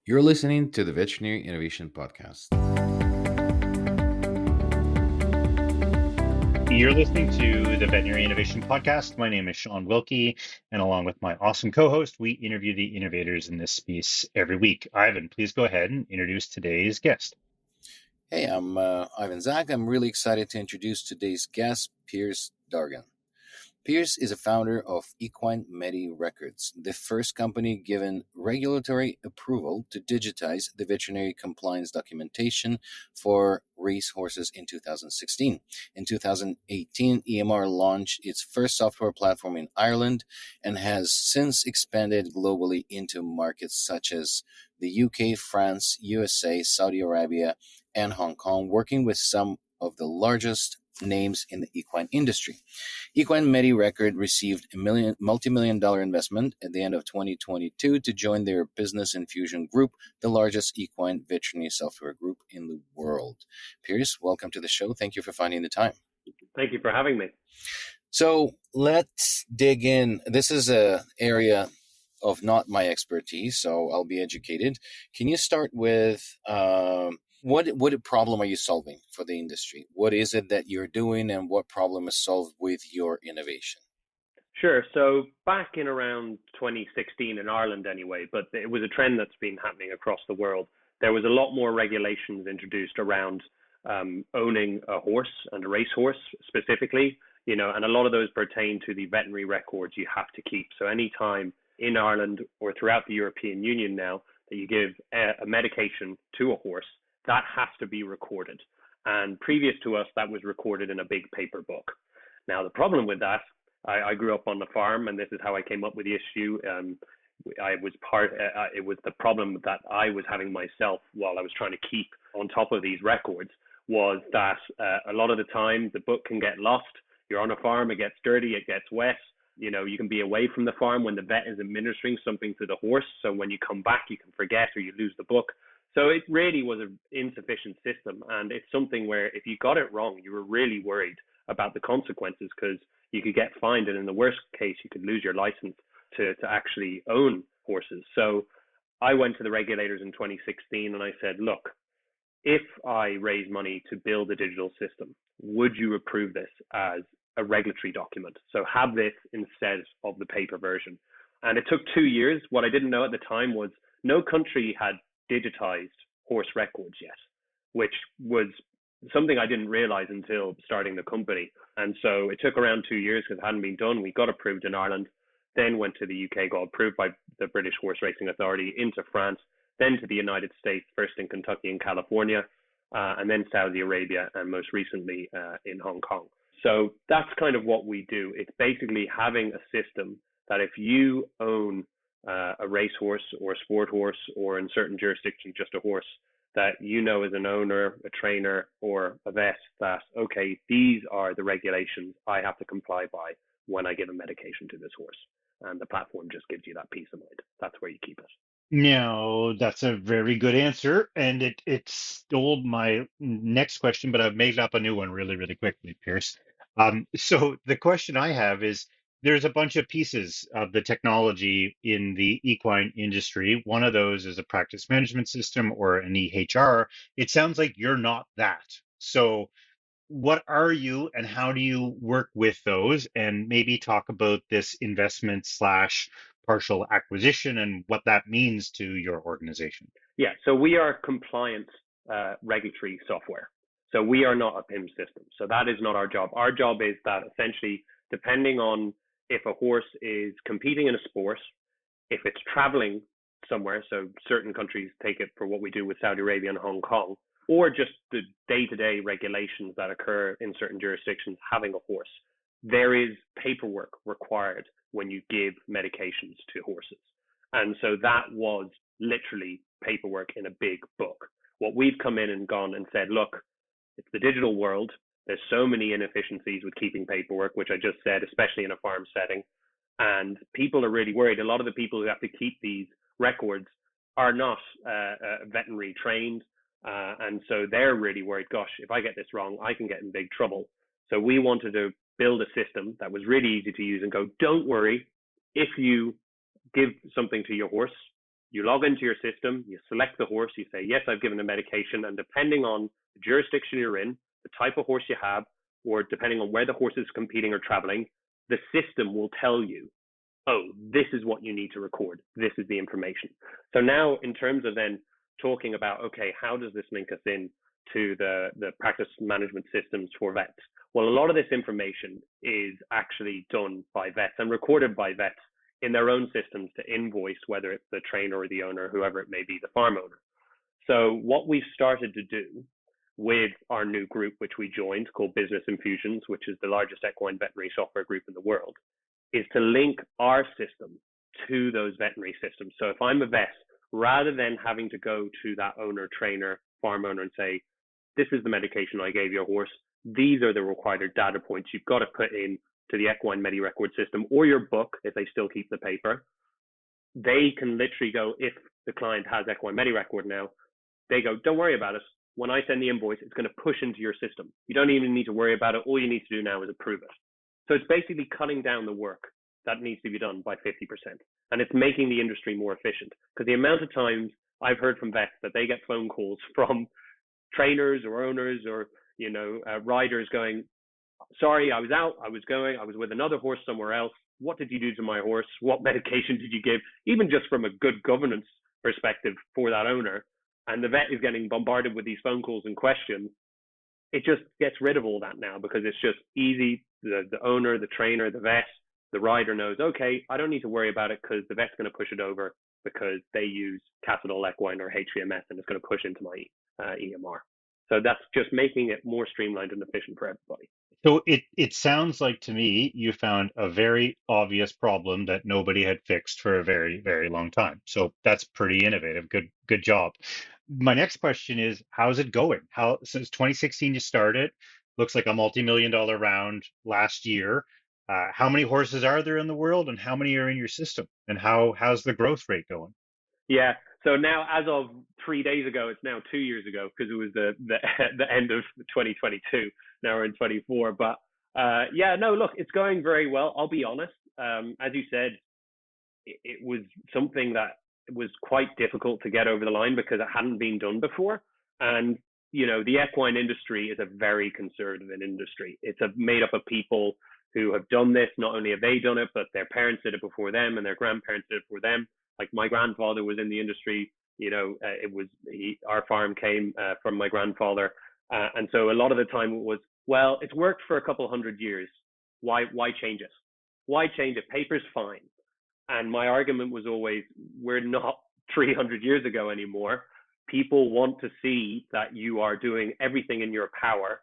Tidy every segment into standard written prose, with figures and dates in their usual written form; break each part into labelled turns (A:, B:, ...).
A: You're listening to the Veterinary Innovation Podcast.
B: You're listening to the Veterinary Innovation Podcast. My name is Shawn Wilkie, and along with my awesome co-host, we interview the innovators in this space every week. Ivan, please go ahead and introduce today's guest.
A: Hey, I'm Ivan Zach. I'm really excited to introduce today's guest, Piers Dargan. Piers is a founder of Equine MediRecords, the first company given regulatory approval to digitize the veterinary compliance documentation for racehorses in 2016. In 2018, EMR launched its first software platform in Ireland and has since expanded globally into markets such as the UK, France, USA, Saudi Arabia, and Hong Kong, working with some of the largest names in the equine industry. Equine MediRecord received a multi-million dollar investment at the end of 2022 to join their business infusion group, the largest equine veterinary software group in the world. Piers, welcome to the show. Thank you for finding the time.
C: Thank you for having me.
A: So let's dig in. This is an area of not my expertise, so I'll be educated. Can you start with what problem are you solving for the industry? What is it that you're doing, and what problem is solved with your innovation?
C: Sure. So back in around 2016 in Ireland anyway, but it was a trend that's been happening across the world. There was a lot more regulations introduced around owning a horse and a racehorse specifically, and a lot of those pertain to the veterinary records you have to keep. So anytime in Ireland or throughout the European Union now that you give a medication to a horse, that has to be recorded. And previous to us, that was recorded in a big paper book. Now, the problem with that, I grew up on the farm, and this is how I came up with the issue. It was the problem that I was having myself while I was trying to keep on top of these records, was that a lot of the time the book can get lost. You're on a farm, it gets dirty, it gets wet. You can be away from the farm when the vet is administering something to the horse. So when you come back, you can forget or you lose the book. So it really was an insufficient system. And it's something where if you got it wrong, you were really worried about the consequences, because you could get fined. And in the worst case, you could lose your license to actually own horses. So I went to the regulators in 2016 and I said, look, if I raise money to build a digital system, would you approve this as a regulatory document? So have this instead of the paper version. And it took 2 years. What I didn't know at the time was no country had digitized horse records yet, which was something I didn't realize until starting the company. And so it took around 2 years because it hadn't been done. We got approved in Ireland, then went to the UK, got approved by the British Horseracing Authority, into France, then to the United States, first in Kentucky and California, and then Saudi Arabia, and most recently in Hong Kong. So that's kind of what we do. It's basically having a system that if you own a racehorse or a sport horse, or in certain jurisdictions just a horse, that as an owner, a trainer, or a vet, that, okay, these are the regulations I have to comply by when I give a medication to this horse. And the platform just gives you that peace of mind. That's where you keep it.
B: No, that's a very good answer, and it stole my next question, but I've made up a new one really, really quickly, Pierce. So the question I have is, there's a bunch of pieces of the technology in the equine industry. One of those is a practice management system or an EHR. It sounds like you're not that. So what are you, and how do you work with those? And maybe talk about this investment slash partial acquisition and what that means to your organization.
C: Yeah, so we are compliance regulatory software. So we are not a PIM system. So that is not our job. Our job is that essentially, depending on if a horse is competing in a sport, if it's traveling somewhere, so certain countries take it for what we do with Saudi Arabia and Hong Kong, or just the day-to-day regulations that occur in certain jurisdictions having a horse, there is paperwork required when you give medications to horses. And so that was literally paperwork in a big book. What we've come in and gone and said, look, it's the digital world. There's so many inefficiencies with keeping paperwork, which I just said, especially in a farm setting. And people are really worried. A lot of the people who have to keep these records are not veterinary trained. And so they're really worried, gosh, if I get this wrong, I can get in big trouble. So we wanted to build a system that was really easy to use and go, don't worry, if you give something to your horse, You log into your system, you select the horse, you say, yes, I've given a medication, and depending on the jurisdiction you're in, the type of horse you have, or depending on where the horse is competing or traveling, the system will tell you, oh, this is what you need to record. This is the information. So now in terms of then talking about, okay, how does this link us in to the practice management systems for vets? Well, a lot of this information is actually done by vets and recorded by vets in their own systems to invoice, whether it's the trainer or the owner, whoever it may be, the farm owner. So what we've started to do with our new group, which we joined, called Business Infusions, which is the largest equine veterinary software group in the world, is to link our system to those veterinary systems. So if I'm a vet, rather than having to go to that owner, trainer, farm owner and say, this is the medication I gave your horse, these are the required data points you've got to put in to the Equine MediRecord system or your book, if they still keep the paper, they can literally go, if the client has Equine MediRecord now, they go, don't worry about it. When I send the invoice, it's going to push into your system. You don't even need to worry about it. All you need to do now is approve it. So it's basically cutting down the work that needs to be done by 50%. And it's making the industry more efficient. Because the amount of times I've heard from vets that they get phone calls from trainers or owners or, riders going, sorry, I was out, I was with another horse somewhere else. What did you do to my horse? What medication did you give? Even just from a good governance perspective for that owner. And the vet is getting bombarded with these phone calls and questions. It just gets rid of all that now because it's just easy. The owner, the trainer, the vet, the rider knows, okay, I don't need to worry about it because the vet's going to push it over because they use Cathodol Equine or HVMS and it's going to push into my EMR. So that's just making it more streamlined and efficient for everybody.
B: So it sounds like to me you found a very obvious problem that nobody had fixed for a very, very long time. So that's pretty innovative. Good job. My next question is, how's it going? How since 2016 you started? Looks like a multi-million-dollar round last year. How many horses are there in the world, and how many are in your system? And how's the growth rate going?
C: Yeah. So now, as of 3 days ago, it's now 2 years ago because it was the the end of 2022. Now we're in 24. But yeah, no, look, it's going very well. I'll be honest. As you said, it was something that was quite difficult to get over the line because it hadn't been done before. And the equine industry is a very conservative industry. It's made up of people who have done this. Not only have they done it, but their parents did it before them and their grandparents did it before them. Like my grandfather was in the industry, our farm came from my grandfather. And so a lot of the time it was, well, it's worked for a couple hundred years. Why change it? Why change it? Paper's fine. And my argument was always, we're not 300 years ago anymore. People want to see that you are doing everything in your power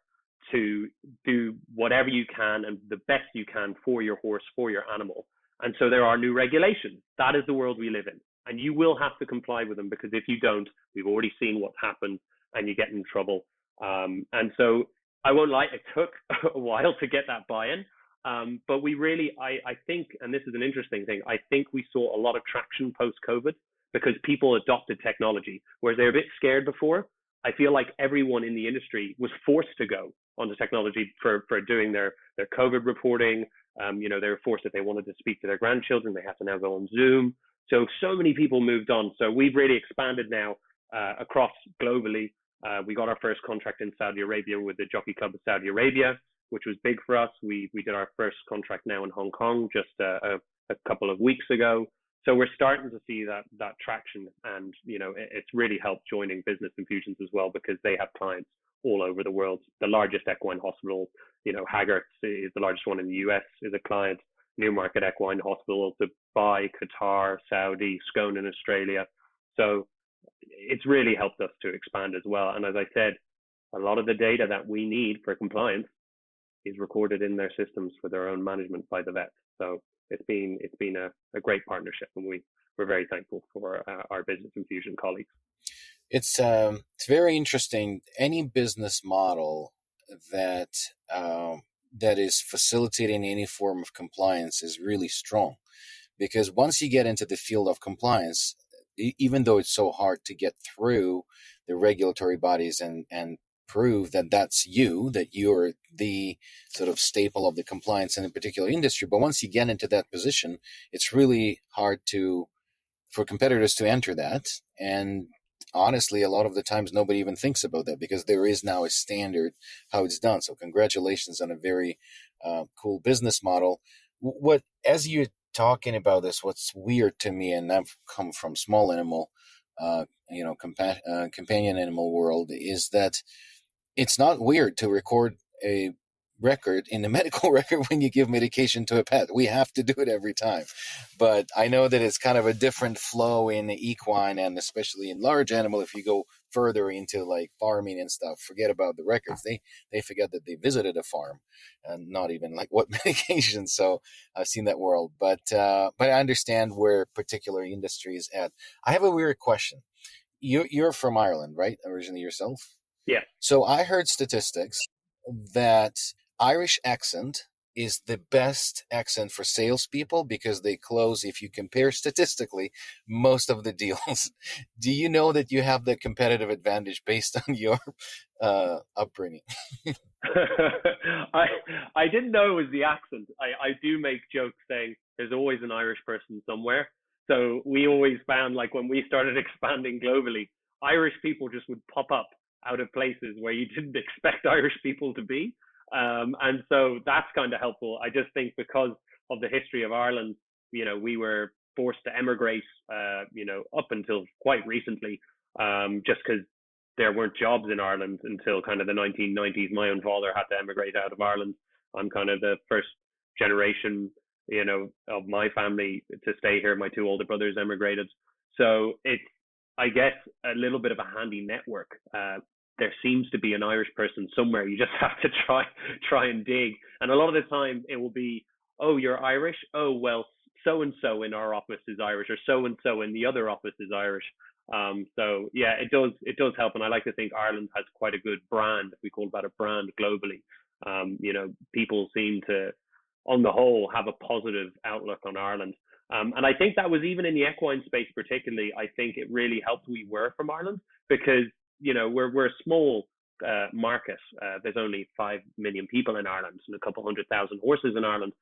C: to do whatever you can and the best you can for your horse, for your animal. And so there are new regulations. That is the world we live in. And you will have to comply with them because if you don't, we've already seen what's happened and you get in trouble. And so I won't lie, it took a while to get that buy-in. But we really, I think, and this is an interesting thing, I think we saw a lot of traction post-COVID because people adopted technology, whereas they were a bit scared before. I feel like everyone in the industry was forced to go onto technology for doing their COVID reporting. They were forced if they wanted to speak to their grandchildren, they have to now go on Zoom. So many people moved on. So we've really expanded now across globally. We got our first contract in Saudi Arabia with the Jockey Club of Saudi Arabia, which was big for us. We did our first contract now in Hong Kong just a couple of weeks ago. So we're starting to see that traction, and it's really helped joining Business Infusions as well because they have clients all over the world. The largest equine hospital, Haggart is the largest one in the US, is a client. Newmarket Equine Hospital, Dubai, Qatar, Saudi, Scone in Australia. So it's really helped us to expand as well. And as I said, a lot of the data that we need for compliance is recorded in their systems for their own management by the vets. So it's been a great partnership, and we're very thankful for our Business Infusion colleagues.
A: It's very interesting. Any business model that that is facilitating any form of compliance is really strong, because once you get into the field of compliance, even though it's so hard to get through the regulatory bodies and prove that that's that you're the sort of staple of the compliance in a particular industry, but once you get into that position, it's really hard to for competitors to enter that. And honestly, a lot of the times nobody even thinks about that because there is now a standard how it's done. So congratulations on a very cool business model. What, as you're talking about this, what's weird to me, and I've come from small animal, companion animal world, is that it's not weird to record a record in the medical record when you give medication to a pet. We have to do it every time. But I know that it's kind of a different flow in the equine, and especially in large animal. If you go further into like farming and stuff, forget about the records. They forget that they visited a farm and not even like what medication. So I've seen that world. But I understand where particular industry is at. I have a weird question. You're from Ireland, right? Originally yourself?
C: Yeah.
A: So I heard statistics that Irish accent is the best accent for salespeople because they close, if you compare statistically, most of the deals. Do you know that you have the competitive advantage based on your upbringing?
C: I didn't know it was the accent. I do make jokes saying there's always an Irish person somewhere. So we always found, like, when we started expanding globally, Irish people just would pop up out of places where you didn't expect Irish people to be. And so that's kind of helpful. I just think because of the history of Ireland, we were forced to emigrate, up until quite recently, just because there weren't jobs in Ireland until kind of the 1990s. My own father had to emigrate out of Ireland. I'm kind of the first generation, of my family to stay here. My two older brothers emigrated. So it's, I guess, a little bit of a handy network. There seems to be an Irish person somewhere. You just have to try and dig. And a lot of the time it will be, oh, you're Irish? Oh, well, so-and-so in our office is Irish, or so-and-so in the other office is Irish. So yeah, it does help. And I like to think Ireland has quite a good brand, if we call that a brand globally. People seem to, on the whole, have a positive outlook on Ireland. And I think that was even in the equine space particularly. I think it really helped we were from Ireland because, we're a small market. There's only 5 million people in Ireland and a couple 100,000 horses in Ireland,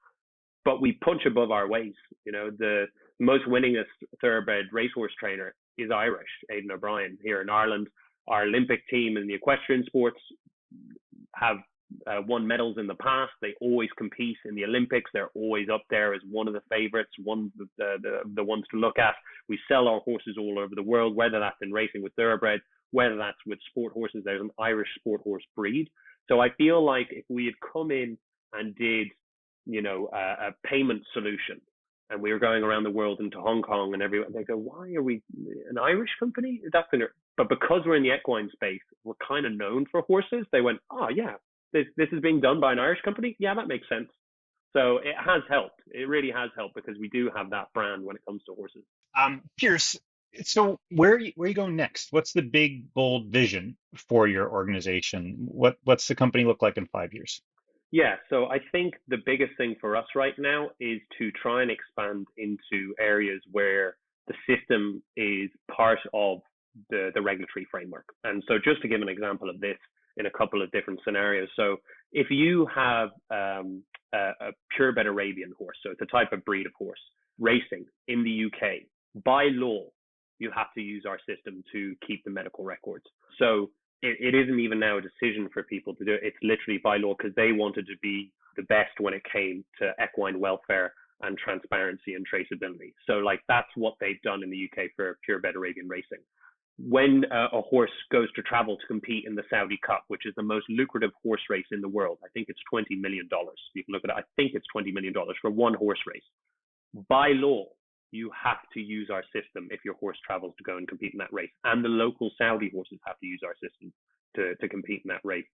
C: but we punch above our weight. The most winningest thoroughbred racehorse trainer is Irish, Aidan O'Brien, here in Ireland. Our Olympic team in the equestrian sports have won medals in the past. They always compete in the Olympics. They're always up there as one of the favorites, one of the ones to look at. We sell our horses all over the world, whether that's in racing with thoroughbred, whether that's with sport horses. There's an Irish sport horse breed. So I feel like if we had come in and did, a payment solution, and we were going around the world into Hong Kong and everywhere, they go, why are we an Irish company? But because we're in the equine space, we're kind of known for horses. They went, oh yeah, this is being done by an Irish company. Yeah, that makes sense. So it has helped. It really has helped because we do have that brand when it comes to horses.
B: Pierce, so where are you going next? What's the big, bold vision for your organization? What's the company look like in 5 years?
C: Yeah, so I think the biggest thing for us right now is to try and expand into areas where the system is part of the regulatory framework. And so just to give an example of this in a couple of different scenarios. So if you have a purebred Arabian horse, so it's a type of breed of horse, racing in the UK, by law, you have to use our system to keep the medical records. So it isn't even now a decision for people to do it. It's literally by law because they wanted to be the best when it came to equine welfare and transparency and traceability. So like that's what they've done in the UK for purebred Arabian racing. When a horse goes to travel to compete in the Saudi Cup, which is the most lucrative horse race in the world, I think it's $20 million. You can look at it. I think it's $20 million for one horse race. By law, you have to use our system if your horse travels to go and compete in that race. And the local Saudi horses have to use our system to compete in that race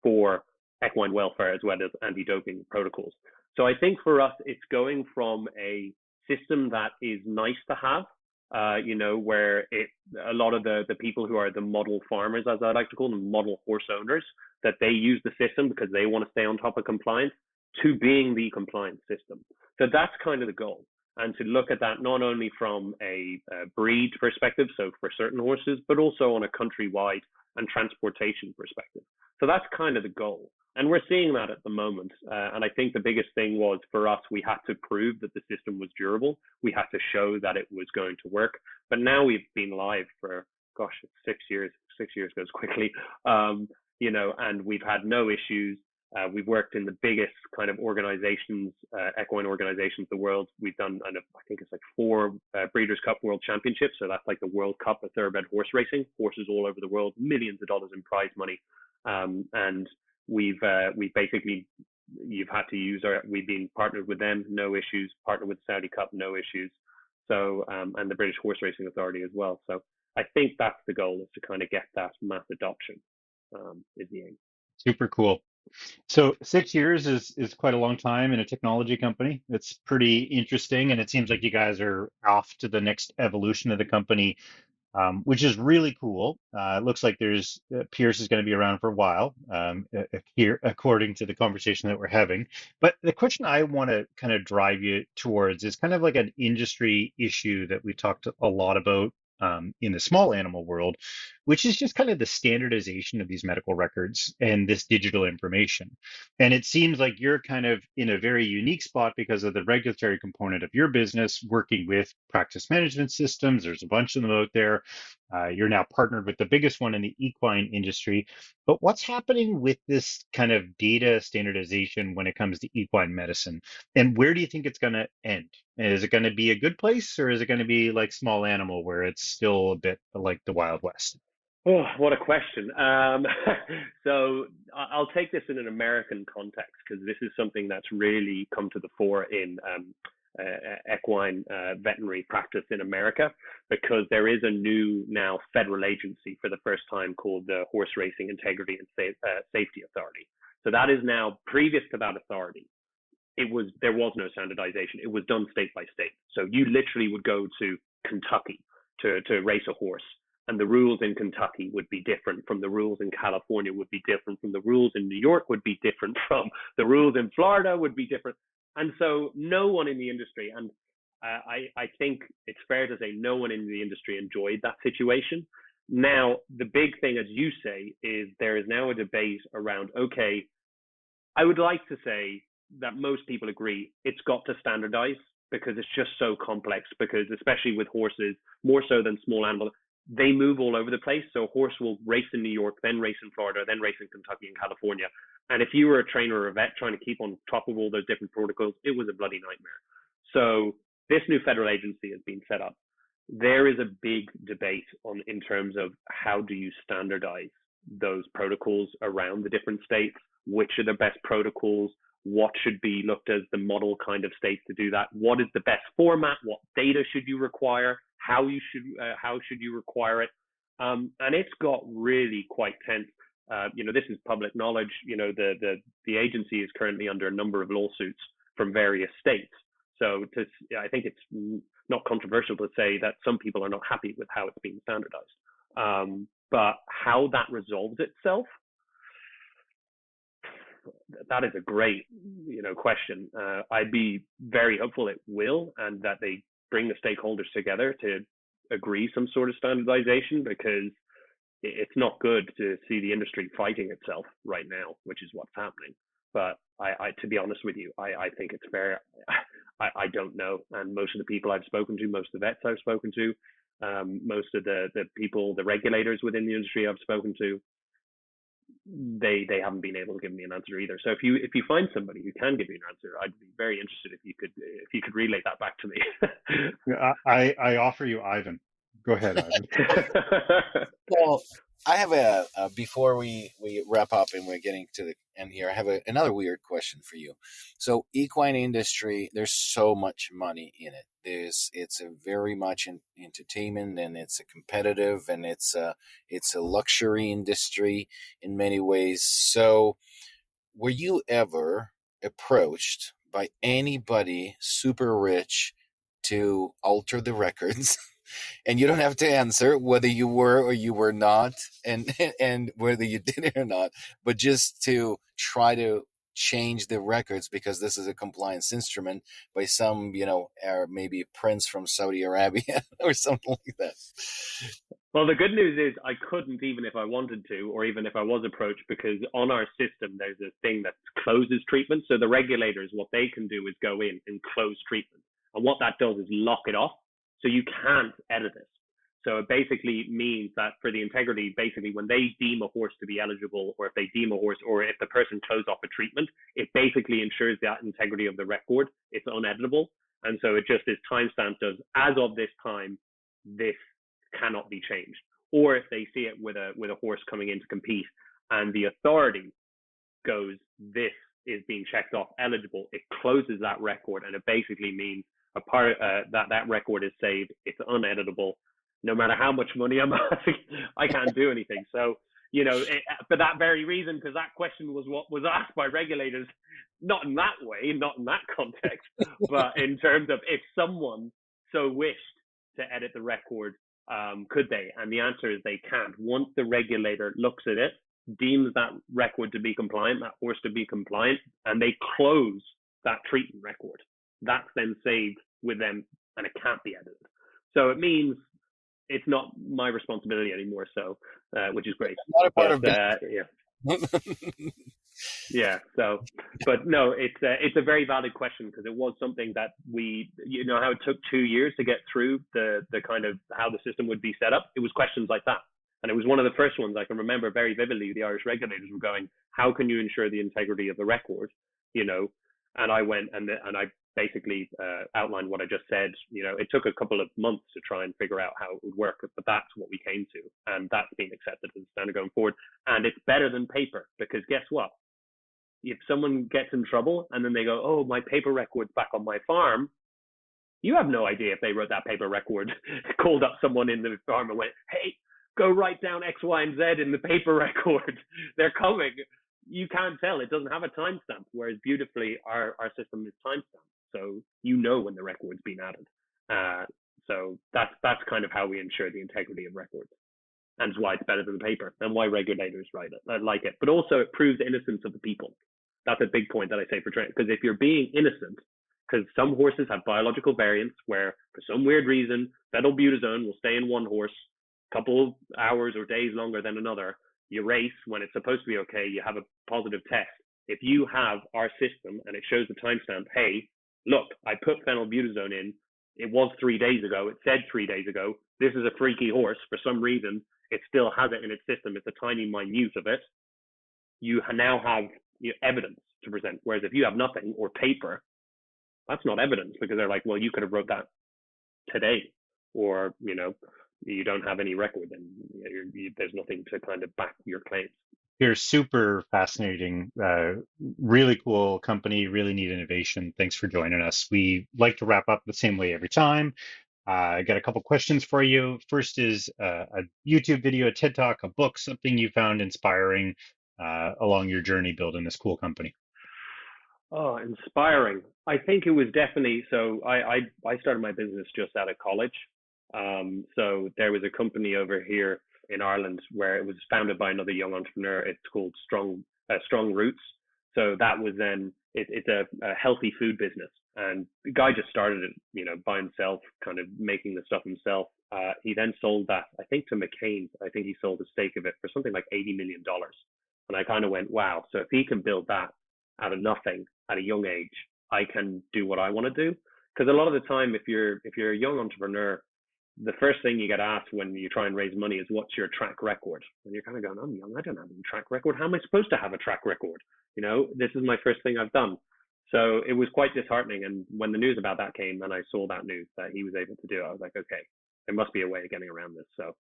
C: for equine welfare as well as anti-doping protocols. So I think for us, it's going from a system that is nice to have, where a lot of the people who are the model farmers, as I like to call them, model horse owners, that they use the system because they want to stay on top of compliance, to being the compliance system. So that's kind of the goal. And to look at that not only from a breed perspective, so for certain horses, but also on a countrywide and transportation perspective. So that's kind of the goal. And we're seeing that at the moment. And I think the biggest thing was for us, we had to prove that the system was durable. We had to show that it was going to work. But now we've been live for, gosh, it's 6 years. 6 years goes quickly, and we've had no issues. We've worked in the biggest kind of organizations, equine organizations in the world. We've done, I think it's like 4 Breeders' Cup World Championships. So that's like the World Cup of thoroughbred horse racing, horses all over the world, millions of dollars in prize money. And we've basically, you've had to use we've been partnered with them, no issues, partnered with Saudi Cup, no issues. So, and the British Horse Racing Authority as well. So I think that's the goal, is to kind of get that mass adoption, is the aim.
B: Super cool. So 6 years is quite a long time in a technology company. It's pretty interesting, and it seems like you guys are off to the next evolution of the company, which is really cool. It looks like there's Pierce is going to be around for a while, here, according to the conversation that we're having. But the question I want to kind of drive you towards is kind of like an industry issue that we talked a lot about in the small animal world, which is just kind of the standardization of these medical records and this digital information. And it seems like you're kind of in a very unique spot because of the regulatory component of your business, working with practice management systems. There's a bunch of them out there. You're now partnered with the biggest one in the equine industry. But what's happening with this kind of data standardization when it comes to equine medicine? And where do you think it's going to end? Is it going to be a good place, or is it going to be like small animal where it's still a bit like the Wild West?
C: Oh, what a question. So I'll take this in an American context, because this is something that's really come to the fore in equine veterinary practice in America, because there is a new now federal agency for the first time called the Horseracing Integrity and Safety Authority. So that is now, previous to that authority, there was no standardization. It was done state by state. So you literally would go to Kentucky to race a horse, and the rules in Kentucky would be different from the rules in California, would be different from the rules in New York, would be different from the rules in Florida, would be different. And so no one in the industry, and I think it's fair to say no one in the industry enjoyed that situation. Now, the big thing, as you say, is there is now a debate around, okay, I would like to say that most people agree it's got to standardize, because it's just so complex, because especially with horses, more so than small animals, they move all over the place. So a horse will race in New York, then race in Florida, then race in Kentucky and California. And if you were a trainer or a vet trying to keep on top of all those different protocols, it was a bloody nightmare. So this new federal agency has been set up. There is a big debate in terms of how do you standardize those protocols around the different states, which are the best protocols, what should be looked as the model kind of states to do that, what is the best format, what data should you require, how should you require it, and it's got really quite tense. This is public knowledge. The agency is currently under a number of lawsuits from various states. So I think it's not controversial to say that some people are not happy with how it's being standardized. But how that resolves itself, that is a great, question. I'd be very hopeful it will, and that they bring the stakeholders together to agree some sort of standardization, because it's not good to see the industry fighting itself right now, which is what's happening. But I to be honest with you, I think it's fair. I don't know. And most of the people I've spoken to, most of the vets I've spoken to, most of the people, the regulators within the industry I've spoken to, they haven't been able to give me an answer either. So if you find somebody who can give you an answer, I'd be very interested if you could relay that back to me.
B: I offer you Ivan. Go ahead, Ivan.
A: Well, I have before we wrap up and we're getting to the end here, I have another weird question for you. So equine industry, there's so much money in it. It's a very much entertainment, and it's a competitive, and it's a luxury industry in many ways. So were you ever approached by anybody super rich to alter the records? And you don't have to answer whether you were or you were not, and whether you did it or not, but just to try to change the records because this is a compliance instrument by some, maybe prince from Saudi Arabia or something like that.
C: Well, the good news is I couldn't, even if I wanted to, or even if I was approached, because on our system, there's a thing that closes treatment. So the regulators, what they can do is go in and close treatment. And what that does is lock it off. So you can't edit it. So it basically means that for the integrity, basically when they deem a horse to be eligible, or if they deem a horse, or if the person closes off a treatment, it basically ensures that integrity of the record. It's uneditable. And so it just is timestamped as of this time, this cannot be changed. Or if they see it with a horse coming in to compete and the authority goes, this is being checked off eligible, it closes that record, and it basically means that record is saved. It's uneditable. No matter how much money I'm asking, I can't do anything. So, for that very reason, because that question was what was asked by regulators, not in that way, not in that context, but in terms of if someone so wished to edit the record, could they? And the answer is they can't. Once the regulator looks at it, deems that record to be compliant, that horse to be compliant, and they close that treatment record, that's then saved with them, and it can't be edited. So it means it's not my responsibility anymore. So, which is great.
A: Not a part of
C: yeah. So, but no, it's a very valid question, because it was something that we, how it took 2 years to get through the kind of how the system would be set up. It was questions like that. And it was one of the first ones I can remember very vividly. The Irish regulators were going, how can you ensure the integrity of the record? And I went and I basically outlined what I just said. It took a couple of months to try and figure out how it would work, but that's what we came to. And that's been accepted as a standard going forward. And it's better than paper, because guess what? If someone gets in trouble and then they go, oh, my paper record's back on my farm, you have no idea if they wrote that paper record, called up someone in the farm and went, hey, go write down X, Y, and Z in the paper record. They're coming. You can't tell. It doesn't have a timestamp, whereas beautifully our system is timestamped. So when the record's been added. So that's kind of how we ensure the integrity of records. And it's why it's better than the paper, and why regulators like it. But also it proves innocence of the people. That's a big point that I say for training, because if you're being innocent, because some horses have biological variants where for some weird reason, phenylbutazone will stay in one horse a couple of hours or days longer than another. You race when it's supposed to be okay, you have a positive test. If you have our system and it shows the timestamp, hey, look, I put phenylbutazone in, it was 3 days ago, it said 3 days ago, this is a freaky horse, for some reason, it still has it in its system, it's a tiny minute of it, you now have evidence to present. Whereas if you have nothing, or paper, that's not evidence, because they're like, well, you could have wrote that today, or, you don't have any record, and there's nothing to kind of back your claims.
B: You're super fascinating, really cool company, really neat innovation. Thanks for joining us. We like to wrap up the same way every time. I got a couple questions for you. First is a YouTube video, a TED Talk, a book, something you found inspiring along your journey building this cool company.
C: Oh, inspiring. I think it was definitely, so I started my business just out of college. So there was a company over here in Ireland where it was founded by another young entrepreneur. It's called Strong Roots. So that was then, it's a healthy food business. And the guy just started it, by himself, kind of making the stuff himself. He then sold that, I think, to McCain. I think he sold a stake of it for something like $80 million. And I kind of went, wow. So if he can build that out of nothing at a young age, I can do what I want to do. Because a lot of the time, if you're a young entrepreneur, the first thing you get asked when you try and raise money is, what's your track record? And you're kind of going, I'm young, I don't have any track record. How am I supposed to have a track record? This is my first thing I've done. So it was quite disheartening. And when the news about that came, and I saw that news that he was able to do it, I was like, okay, there must be a way of getting around this. So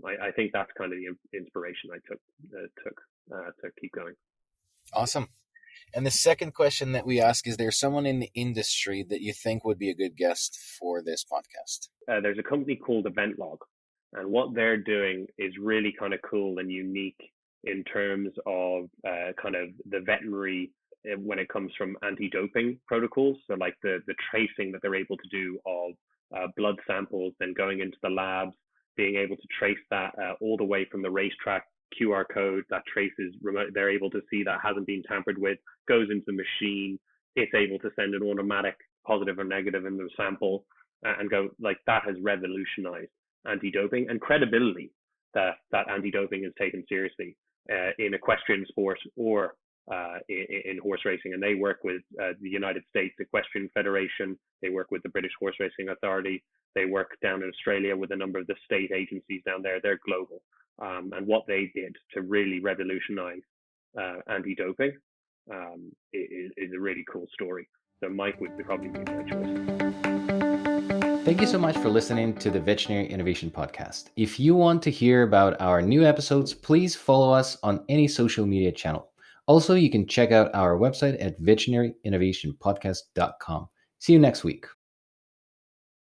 C: I think that's kind of the inspiration I took to keep going.
A: Awesome. And the second question that we ask is, there someone in the industry that you think would be a good guest for this podcast?
C: There's a company called EventLog, and what they're doing is really kind of cool and unique in terms of kind of the veterinary when it comes from anti-doping protocols. So like the tracing that they're able to do of blood samples, then going into the labs, being able to trace that all the way from the racetrack QR code that traces remote. They're able to see that hasn't been tampered with, goes into the machine. It's able to send an automatic positive or negative in the sample and go like that has revolutionized anti-doping and credibility that anti-doping is taken seriously in equestrian sport or in horse racing. And they work with the United States Equestrian Federation. They work with the British Horse Racing Authority. They work down in Australia with a number of the state agencies down there. They're global. And what they did to really revolutionize anti-doping is a really cool story. So Mike would probably be my choice.
A: Thank you so much for listening to the Veterinary Innovation Podcast. If you want to hear about our new episodes, please follow us on any social media channel. Also, you can check out our website at veterinaryinnovationpodcast.com. See you next week.